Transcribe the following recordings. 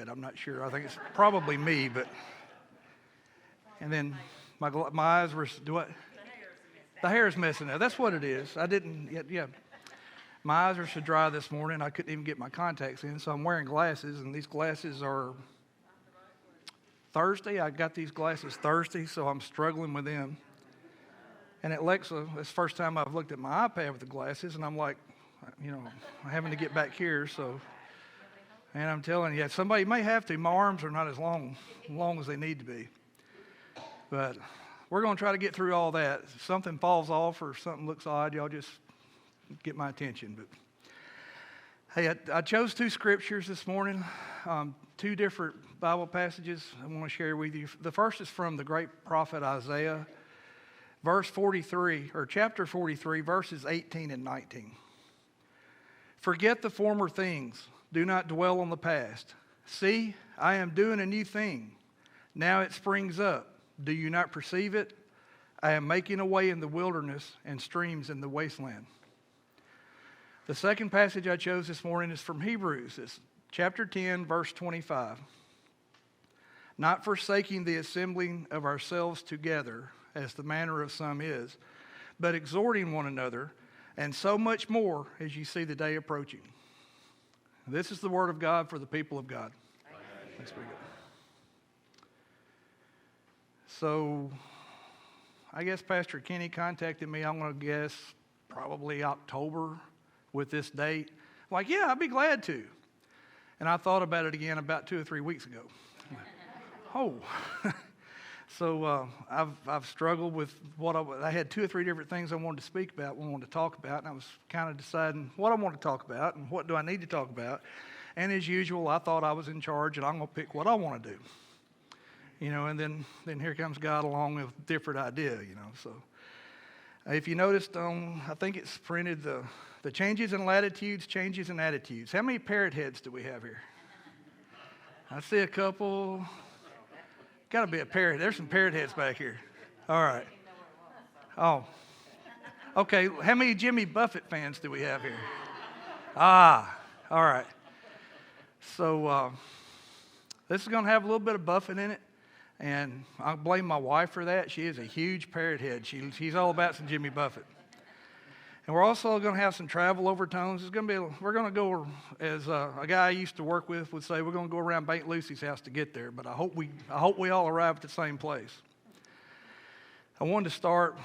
red. I'm not sure. I think it's probably me, but. And then my eyes were, do what? The hair's messing up. That's what it is. I didn't, yeah. My eyes are so dry this morning, I couldn't even get my contacts in, so I'm wearing glasses, and these glasses are Thursday. I got these glasses Thursday, so I'm struggling with them. And at Lexa, it's the first time I've looked at my iPad with the glasses, and I'm like, I'm having to get back here, so. And I'm telling you, somebody may have to. My arms are not as long as they need to be. But we're going to try to get through all that. If something falls off or something looks odd, y'all just get my attention. But hey, I chose two scriptures this morning, two different Bible passages I want to share with you. The first is from the great prophet Isaiah, chapter 43, verses 18 and 19. Forget the former things. Do not dwell on the past. See, I am doing a new thing. Now it springs up. Do you not perceive it? I am making a way in the wilderness and streams in the wasteland. The second passage I chose this morning is from Hebrews. It's chapter 10, verse 25. Not forsaking the assembling of ourselves together, as the manner of some is, but exhorting one another, and so much more as you see the day approaching. This is the word of God for the people of God. Thanks be to God. So, I guess Pastor Kenny contacted me, I'm going to guess, probably October with this date. I'm like, yeah, I'd be glad to. And I thought about it again about 2 or 3 weeks ago. Oh. So I've struggled with what I had 2 or 3 different things I wanted to speak about, wanted to talk about, and I was kind of deciding what I want to talk about and what do I need to talk about. And as usual, I thought I was in charge and I'm going to pick what I want to do. And then here comes God along with a different idea, So if you noticed I think it's printed the changes in latitudes, changes in attitudes. How many parrot heads do we have here? I see a couple. Got to be a parrot. There's some parrot heads back here. All right. Oh. Okay, how many Jimmy Buffett fans do we have here? All right. So this is going to have a little bit of Buffett in it. And I blame my wife for that. She is a huge parrot head. She's all about some Jimmy Buffett. And we're also going to have some travel overtones. We're going to go, as a guy I used to work with would say, we're going to go around Aunt Lucy's house to get there. But I hope we all arrive at the same place. I wanted to start,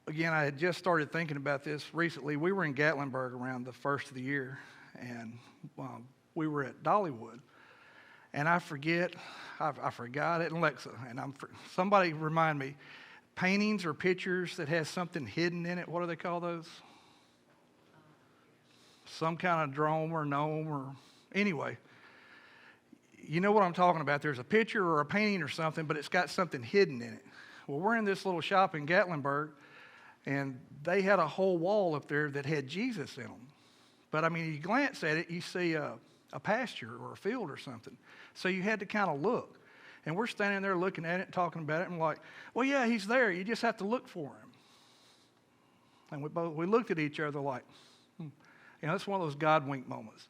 again, I had just started thinking about this recently. We were in Gatlinburg around the first of the year, and we were at Dollywood. And I forgot it in Lexa. And somebody remind me, paintings or pictures that has something hidden in it, what do they call those? Some kind of drome or gnome or, anyway. You know what I'm talking about. There's a picture or a painting or something, but it's got something hidden in it. Well, we're in this little shop in Gatlinburg, and they had a whole wall up there that had Jesus in them. But, I mean, you glance at it, you see a pasture or a field or something. So you had to kind of look. And we're standing there looking at it, talking about it, and like, well, yeah, he's there. You just have to look for him. And we looked at each other like, it's one of those God wink moments.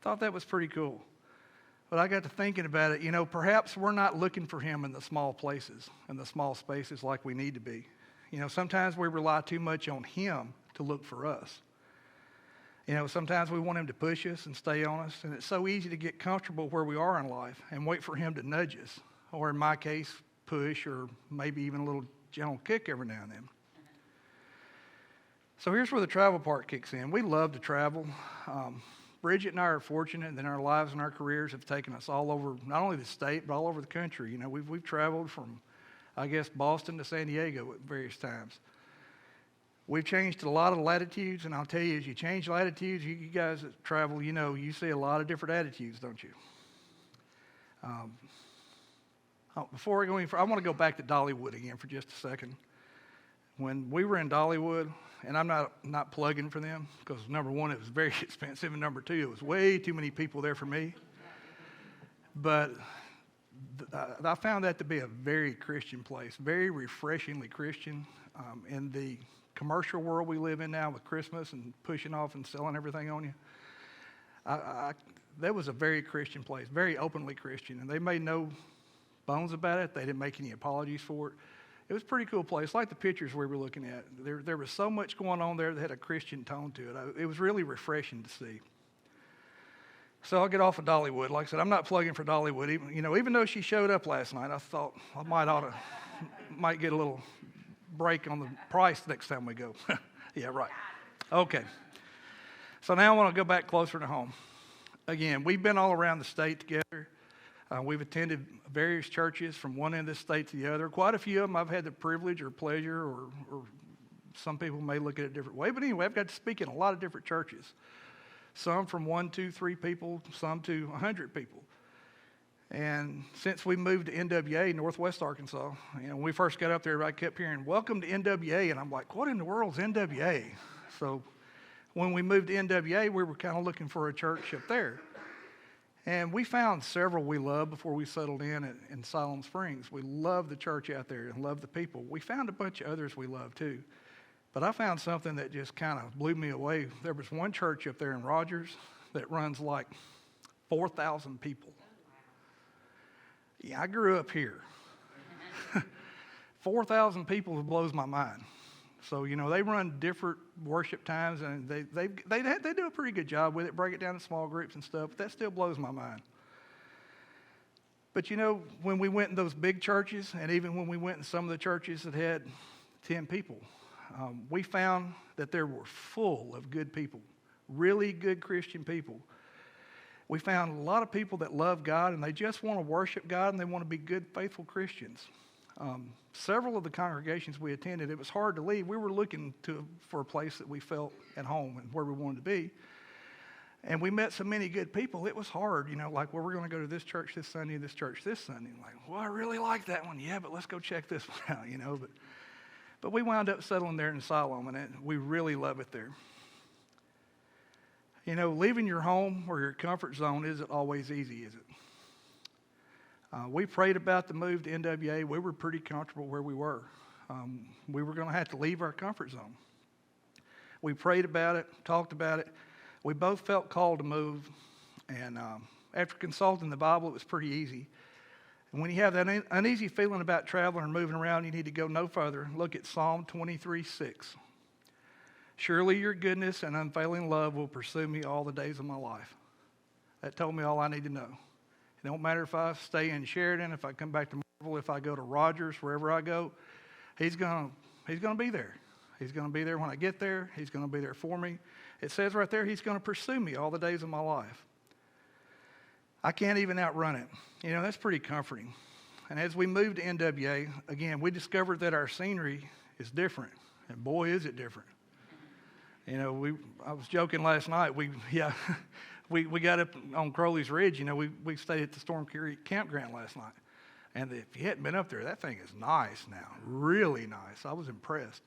Thought that was pretty cool. But I got to thinking about it. Perhaps we're not looking for him in the small places, in the small spaces like we need to be. Sometimes we rely too much on him to look for us. Sometimes we want him to push us and stay on us, and it's so easy to get comfortable where we are in life and wait for him to nudge us, or in my case, push, or maybe even a little gentle kick every now and then. So here's where the travel part kicks in. We love to travel. Bridget and I are fortunate that our lives and our careers have taken us all over, not only the state, but all over the country. We've traveled from, I guess, Boston to San Diego at various times. We've changed a lot of latitudes, and I'll tell you, as you change latitudes, you guys that travel, you see a lot of different attitudes, don't you? Before we go any further, I want to go back to Dollywood again for just a second. When we were in Dollywood, and I'm not plugging for them, because number one, it was very expensive, and number two, it was way too many people there for me. But I found that to be a very Christian place, very refreshingly Christian. In the commercial world we live in now with Christmas and pushing off and selling everything on you, that was a very Christian place, very openly Christian, and they made no bones about it. They didn't make any apologies for it. It was a pretty cool place, like the pictures we were looking at. There was so much going on there that had a Christian tone to it. It was really refreshing to see. So I'll get off of Dollywood. Like I said, I'm not plugging for Dollywood. Even though she showed up last night, I thought I might get a little break on the price next time we go. Yeah, right. Okay. So now I want to go back closer to home. Again, we've been all around the state together. We've attended various churches from one end of the state to the other. Quite a few of them I've had the privilege or pleasure, or some people may look at it a different way. But anyway, I've got to speak in a lot of different churches. Some from 1, 2, 3 people, some to 100 people. And since we moved to NWA, Northwest Arkansas, when we first got up there, I kept hearing, "Welcome to NWA." And I'm like, what in the world is NWA? So when we moved to NWA, we were kind of looking for a church up there. And we found several we loved before we settled in Siloam Springs. We loved the church out there and loved the people. We found a bunch of others we loved too. But I found something that just kind of blew me away. There was one church up there in Rogers that runs like 4,000 people. Yeah, I grew up here. 4,000 people blows my mind. So, they run different worship times, and they do a pretty good job with it, break it down in small groups and stuff, but that still blows my mind. But, when we went in those big churches, and even when we went in some of the churches that had 10 people, we found that they were full of good people, really good Christian people. We found a lot of people that love God, and they just want to worship God, and they want to be good, faithful Christians. Several of the congregations we attended, it was hard to leave. We were looking for a place that we felt at home and where we wanted to be. And we met so many good people, it was hard, like, we're going to go to this church this Sunday, this church this Sunday. Like, well, I really like that one. Yeah, but let's go check this one out, But we wound up settling there in Siloam, and we really love it there. Leaving your home or your comfort zone isn't always easy, is it? We prayed about the move to NWA. We were pretty comfortable where we were. We were going to have to leave our comfort zone. We prayed about it, talked about it. We both felt called to move. And after consulting the Bible, it was pretty easy. And when you have that uneasy feeling about traveling or moving around, you need to go no further. Look at Psalm 23:6. Surely your goodness and unfailing love will pursue me all the days of my life. That told me all I need to know. It don't matter if I stay in Sheridan, if I come back to Marvel, if I go to Rogers, wherever I go, he's going to be there. He's going to be there when I get there. He's going to be there for me. It says right there, he's going to pursue me all the days of my life. I can't even outrun it. That's pretty comforting. And as we moved to NWA, again, we discovered that our scenery is different. And boy, is it different. I was joking last night. We got up on Crowley's Ridge. We stayed at the Storm Creek Campground last night. And if you hadn't been up there, that thing is nice now, really nice. I was impressed.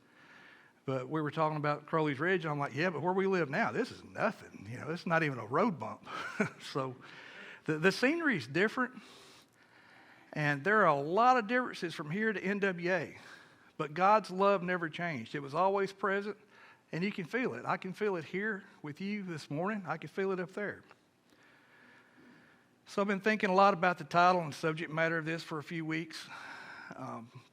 But we were talking about Crowley's Ridge, and I'm like, yeah, but where we live now, this is nothing. It's not even a road bump. So the scenery is different. And there are a lot of differences from here to NWA. But God's love never changed. It was always present. And you can feel it. I can feel it here with you this morning. I can feel it up there. So I've been thinking a lot about the title and subject matter of this for a few weeks.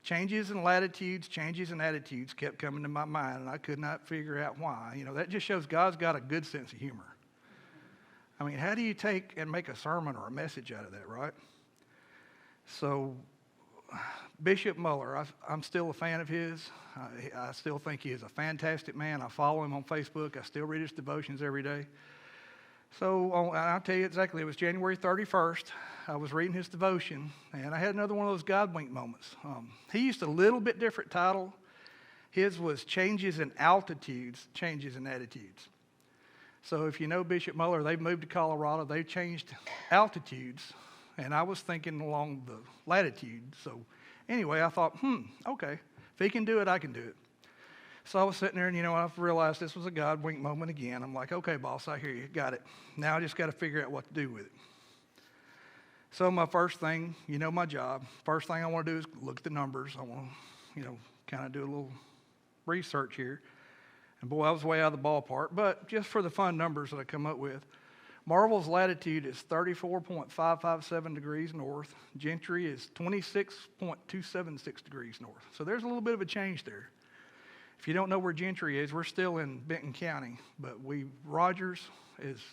Changes in latitudes, changes in attitudes kept coming to my mind, and I could not figure out why. That just shows God's got a good sense of humor. How do you take and make a sermon or a message out of that, right? So Bishop Muller, I'm still a fan of his. I still think he is a fantastic man. I follow him on Facebook. I still read his devotions every day. So I'll tell you exactly, it was January 31st. I was reading his devotion, and I had another one of those God wink moments. He used a little bit different title. His was Changes in Altitudes, Changes in Attitudes. So if you know Bishop Muller, they've moved to Colorado. They've changed altitudes, and I was thinking along the latitude. So anyway, I thought, okay, if he can do it, I can do it. So I was sitting there, and, I realized this was a God wink moment again. I'm like, okay, boss, I hear you. Got it. Now I just got to figure out what to do with it. So my first thing, my job, first thing I want to do is look at the numbers. I want to, kind of do a little research here. And boy, I was way out of the ballpark. But just for the fun numbers that I come up with, Marvel's latitude is 34.557 degrees north. Gentry is 26.276 degrees north. So there's a little bit of a change there. If you don't know where Gentry is, we're still in Benton County, but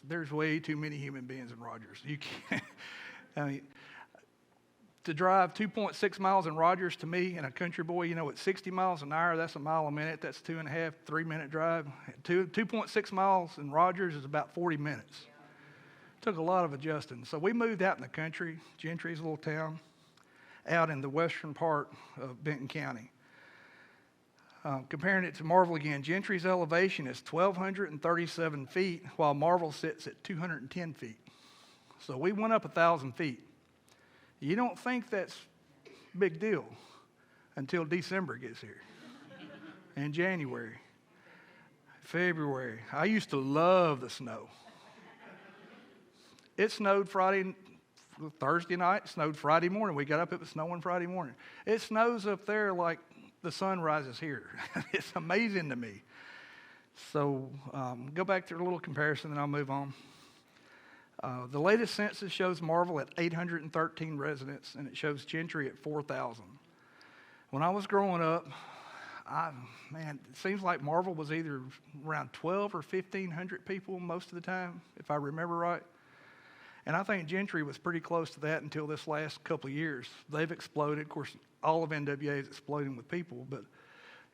there's way too many human beings in Rogers. You can't, I mean, to drive 2.6 miles in Rogers, to me, and a country boy, at 60 miles an hour, that's a mile a minute. That's 2.5, 3-minute drive. 2.6 miles in Rogers is about 40 minutes. Took a lot of adjusting. So we moved out in the country, Gentry's a little town, out in the western part of Benton County. Comparing it to Marvel again, Gentry's elevation is 1,237 feet, while Marvel sits at 210 feet. So we went up 1,000 feet. You don't think that's a big deal until December gets here. And January, February. I used to love the snow. It snowed Thursday night, snowed Friday morning. We got up, it was snowing Friday morning. It snows up there like the sun rises here. It's amazing to me. So go back to a little comparison, and I'll move on. The latest census shows Marvel at 813 residents, and it shows Gentry at 4,000. When I was growing up, it seems like Marvel was either around 12 or 1,500 people most of the time, if I remember right. And I think Gentry was pretty close to that until this last couple of years. They've exploded. Of course, all of NWA is exploding with people. But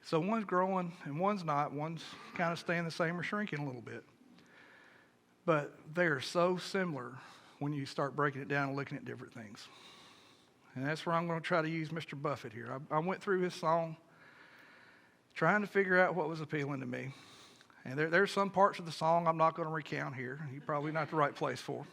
so one's growing and one's not. One's kind of staying the same or shrinking a little bit. But they are so similar when you start breaking it down and looking at different things. And that's where I'm going to try to use Mr. Buffett here. I went through his song trying to figure out what was appealing to me. And there's some parts of the song I'm not going to recount here. You're probably not the right place for.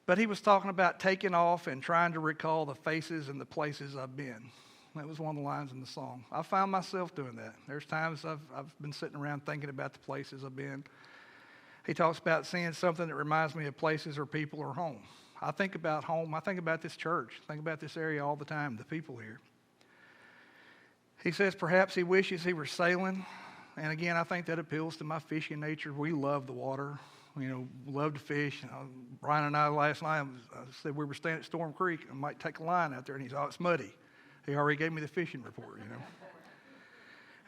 But he was talking about taking off and trying to recall the faces and the places I've been. That was one of the lines in the song. I found myself doing that. There's times I've been sitting around thinking about the places I've been. He talks about seeing something that reminds me of places or people or home. I think about home. I think about this church. I think about this area all the time, the people here. He says perhaps he wishes he were sailing. And again, I think that appeals to my fishing nature. We love the water. Love to fish. Brian and I last night, I said we were staying at Storm Creek. I might take a line out there. And he said, oh, it's muddy. He already gave me the fishing report,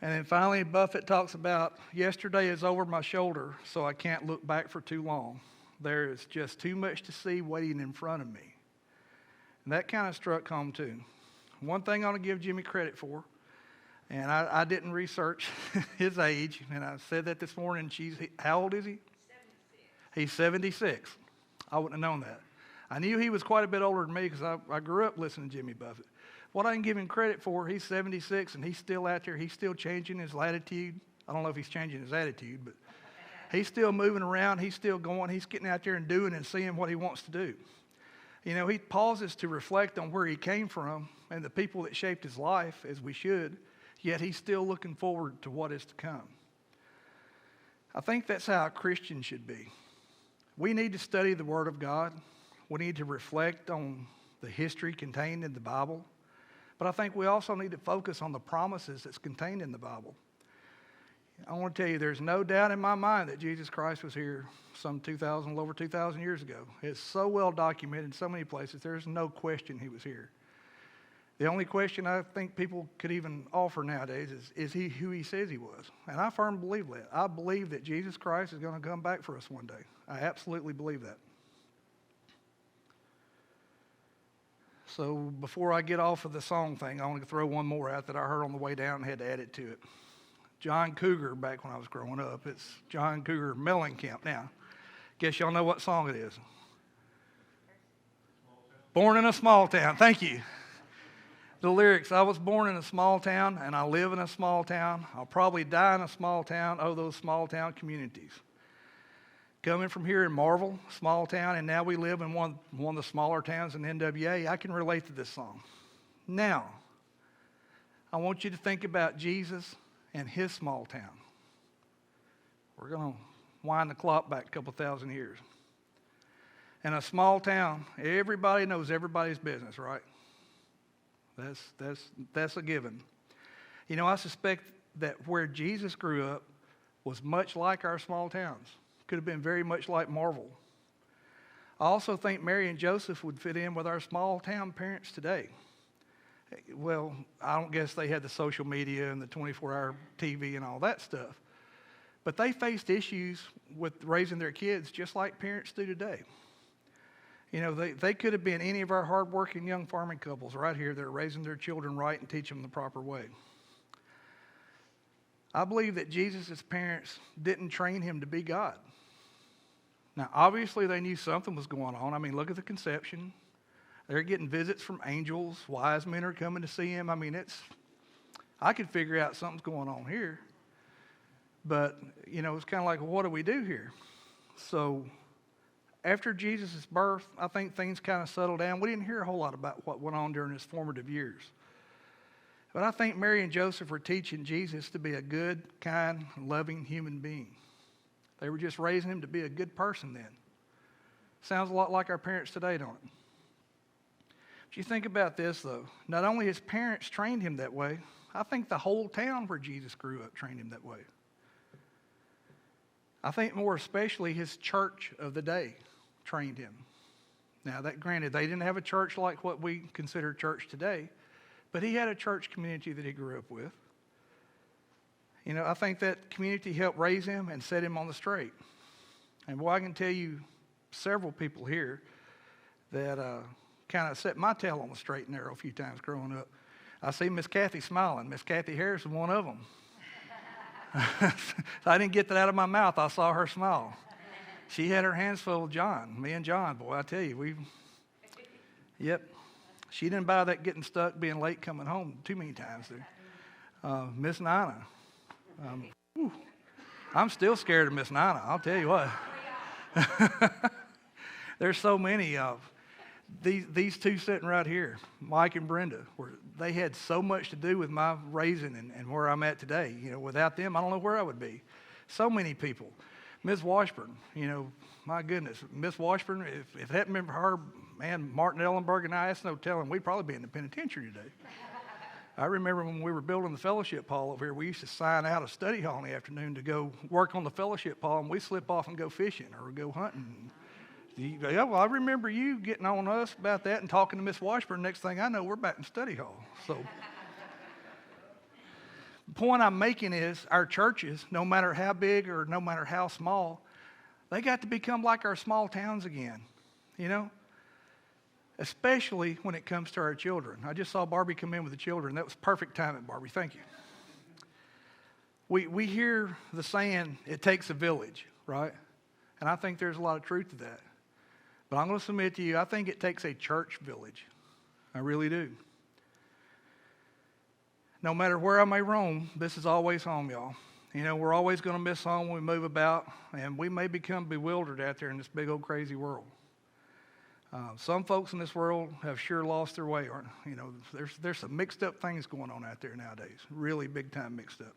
And then finally, Buffett talks about, yesterday is over my shoulder, so I can't look back for too long. There is just too much to see waiting in front of me. And that kind of struck home, too. One thing I want to give Jimmy credit for, and I didn't research his age, and I said that this morning. How old is he? 76. He's 76. I wouldn't have known that. I knew he was quite a bit older than me because I grew up listening to Jimmy Buffett. What I can give him credit for, he's 76 and he's still out there. He's still changing his latitude. I don't know if he's changing his attitude, but he's still moving around. He's still going. He's getting out there and doing and seeing what he wants to do. He pauses to reflect on where he came from and the people that shaped his life, as we should, yet he's still looking forward to what is to come. I think that's how a Christian should be. We need to study the Word of God. We need to reflect on the history contained in the Bible. But I think we also need to focus on the promises that's contained in the Bible. I want to tell you, there's no doubt in my mind that Jesus Christ was here over 2,000 years ago. It's so well documented in so many places, there's no question he was here. The only question I think people could even offer nowadays is he who he says he was? And I firmly believe that. I believe that Jesus Christ is going to come back for us one day. I absolutely believe that. So before I get off of the song thing, I want to throw one more out that I heard on the way down and had to add it to it. John Cougar, back when I was growing up, it's John Cougar Mellencamp. Now, guess y'all know what song it is. Born in a Small Town. Thank you. The lyrics, I was born in a small town and I live in a small town. I'll probably die in a small town. Oh, those small town communities. Coming from here in Marvel, small town, and now we live in one of the smaller towns in NWA, I can relate to this song. Now, I want you to think about Jesus and his small town. We're going to wind the clock back a couple thousand years. In a small town, everybody knows everybody's business, right? That's a given. I suspect that where Jesus grew up was much like our small towns. Could have been very much like Marvel. I also think Mary and Joseph would fit in with our small town parents today. Well, I don't guess they had the social media and the 24-hour TV and all that stuff. But they faced issues with raising their kids just like parents do today. You know, they could have been any of our hardworking young farming couples right here that are raising their children right and teaching them the proper way. I believe that Jesus' parents didn't train him to be God. Now, obviously, they knew something was going on. I mean, look at the conception. They're getting visits from angels. Wise men are coming to see him. I mean, I could figure out something's going on here. But, you know, it's kind of like, well, what do we do here? So, after Jesus' birth, I think things kind of settled down. We didn't hear a whole lot about what went on during his formative years. But I think Mary and Joseph were teaching Jesus to be a good, kind, loving human being. They were just raising him to be a good person then. Sounds a lot like our parents today, don't it? But you think about this, though. Not only his parents trained him that way, I think the whole town where Jesus grew up trained him that way. I think more especially his church of the day trained him. Now, that granted, they didn't have a church like what we consider church today, but he had a church community that he grew up with. You know, I think that community helped raise him and set him on the straight. And boy, I can tell you several people here that kind of set my tail on the straight and narrow a few times growing up. I see Miss Kathy smiling. Miss Kathy Harris is one of them. I didn't get that out of my mouth. I saw her smile. She had her hands full with John. Me and John, boy, I tell you, yep. She didn't buy that getting stuck, being late coming home too many times there. Miss Nina. I'm still scared of Miss Nina, I'll tell you what. There's so many of these two sitting right here, Mike and Brenda, where they had so much to do with my raising and where I'm at today. You know, without them, I don't know where I would be. So many people. Ms. Washburn, you know, my goodness, Miss Washburn, if it hadn't been for her, man, Martin Ellenberg and I, that's no telling, we'd probably be in the penitentiary today. I remember when we were building the fellowship hall over here, we used to sign out a study hall in the afternoon to go work on the fellowship hall, and we slip off and go fishing or go hunting. Yeah, well, I remember you getting on us about that and talking to Miss Washburn. Next thing I know, we're back in study hall. So the point I'm making is our churches, no matter how big or no matter how small, they got to become like our small towns again, you know? Especially when it comes to our children. I just saw Barbie come in with the children. That was perfect timing, Barbie. Thank you. We hear the saying, it takes a village, right? And I think there's a lot of truth to that. But I'm going to submit to you, I think it takes a church village. I really do. No matter where I may roam, this is always home, y'all. You know, we're always going to miss home when we move about, and we may become bewildered out there in this big old crazy world. Some folks in this world have sure lost their way. You know, there's some mixed up things going on out there nowadays, really big time mixed up.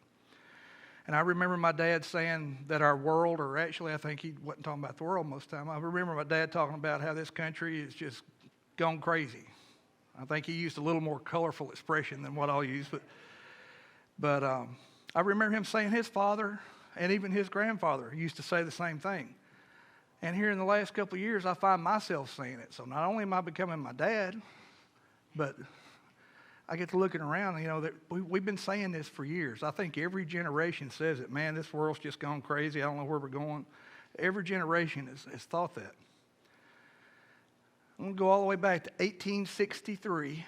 And I remember my dad saying that our world, or actually I think he wasn't talking about the world most of the time. I remember my dad talking about how this country is just gone crazy. I think he used a little more colorful expression than what I'll use, but I remember him saying his father and even his grandfather used to say the same thing. And here in the last couple of years, I find myself saying it. So not only am I becoming my dad, but I get to looking around, you know, that we've been saying this for years. I think every generation says it. Man, this world's just gone crazy. I don't know where we're going. Every generation has thought that. I'm going to go all the way back to 1863.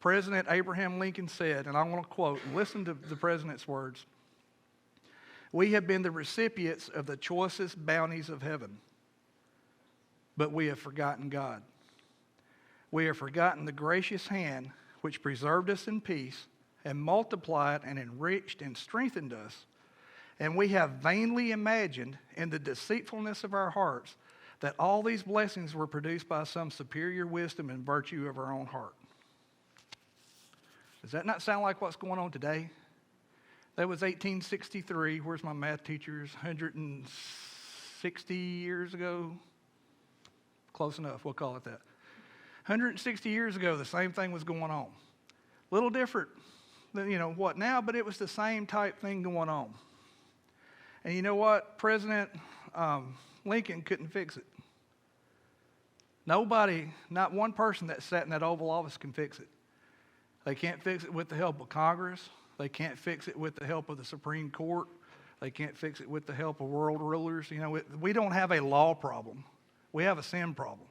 President Abraham Lincoln said, and I'm going to quote, and listen to the president's words, "We have been the recipients of the choicest bounties of heaven, but we have forgotten God. We have forgotten the gracious hand which preserved us in peace and multiplied and enriched and strengthened us. And we have vainly imagined in the deceitfulness of our hearts that all these blessings were produced by some superior wisdom and virtue of our own heart." Does that not sound like what's going on today? That was 1863. Where's my math teachers? 160 years ago? Close enough, we'll call it that. 160 years ago, the same thing was going on. A little different than, you know, what now, but it was the same type thing going on. And you know what? President Lincoln couldn't fix it. Nobody, not one person that sat in that Oval Office can fix it. They can't fix it with the help of Congress. They can't fix it with the help of the Supreme Court. They can't fix it with the help of world rulers. We don't have a law problem. We have a sin problem.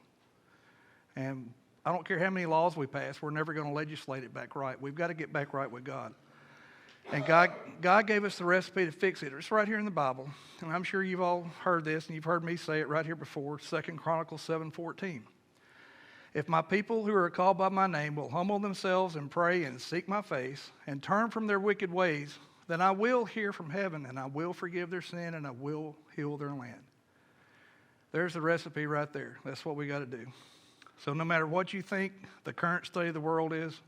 And I don't care how many laws we pass, we're never going to legislate it back right. We've got to get back right with God. And God gave us the recipe to fix it. It's right here in the Bible. And I'm sure you've all heard this, and you've heard me say it right here before, 2 Chronicles 7:14. If my people who are called by my name will humble themselves and pray and seek my face and turn from their wicked ways, then I will hear from heaven and I will forgive their sin and I will heal their land. There's the recipe right there. That's what we got to do. So no matter what you think the current state of the world is,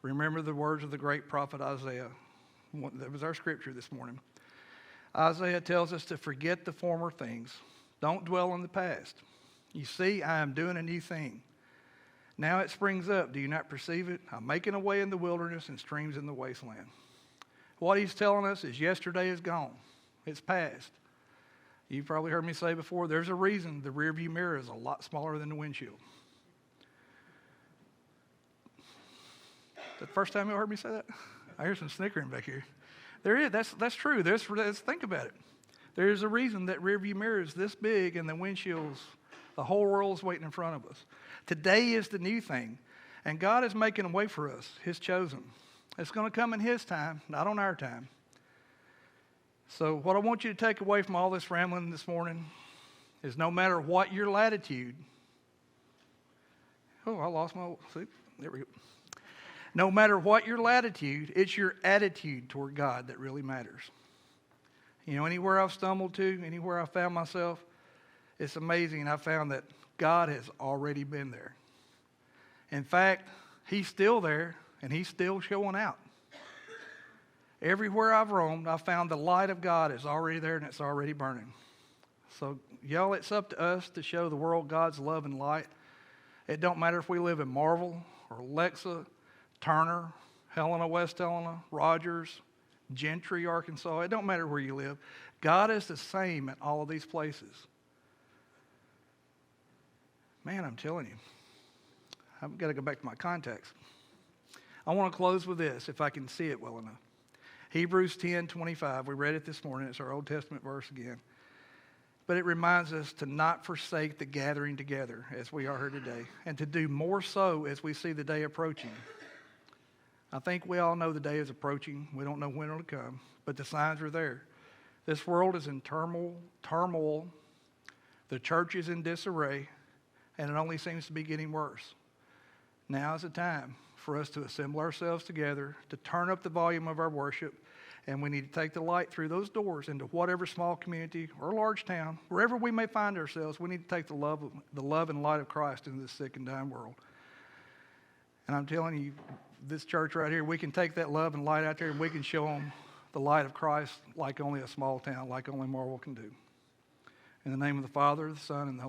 remember the words of the great prophet Isaiah. That was our scripture this morning. Isaiah tells us to forget the former things. Don't dwell on the past. You see, I am doing a new thing. Now it springs up. Do you not perceive it? I'm making a way in the wilderness and streams in the wasteland. What he's telling us is yesterday is gone. It's past. You've probably heard me say before, there's a reason the rearview mirror is a lot smaller than the windshield. The first time you heard me say that? I hear some snickering back here. There is. That's true. Let's think about it. There's a reason that rearview mirror is this big and the windshield's, the whole world's waiting in front of us. Today is the new thing. And God is making a way for us, His chosen. It's going to come in His time, not on our time. So what I want you to take away from all this rambling this morning is no matter what your latitude. Oh, I lost my, see, there we go. No matter what your latitude, it's your attitude toward God that really matters. Anywhere I've stumbled to, anywhere I've found myself, it's amazing. I found that God has already been there. In fact, He's still there, and He's still showing out. Everywhere I've roamed, I've found the light of God is already there, and it's already burning. So, y'all, it's up to us to show the world God's love and light. It don't matter if we live in Marvel or Lexa, Turner, Helena, West Helena, Rogers, Gentry, Arkansas. It don't matter where you live. God is the same in all of these places. Man, I'm telling you, I've got to go back to my context. I want to close with this, if I can see it well enough. Hebrews 10:25. We read it this morning. It's our Old Testament verse again. But it reminds us to not forsake the gathering together as we are here today, and to do more so as we see the day approaching. I think we all know the day is approaching. We don't know when it'll come, but the signs are there. This world is in turmoil. The church is in disarray, and it only seems to be getting worse. Now is the time for us to assemble ourselves together, to turn up the volume of our worship, and we need to take the light through those doors into whatever small community or large town, wherever we may find ourselves. We need to take the love and light of Christ into this sick and dying world. And I'm telling you, this church right here, we can take that love and light out there, and we can show them the light of Christ like only a small town, like only Marvel can do. In the name of the Father, the Son, and the Holy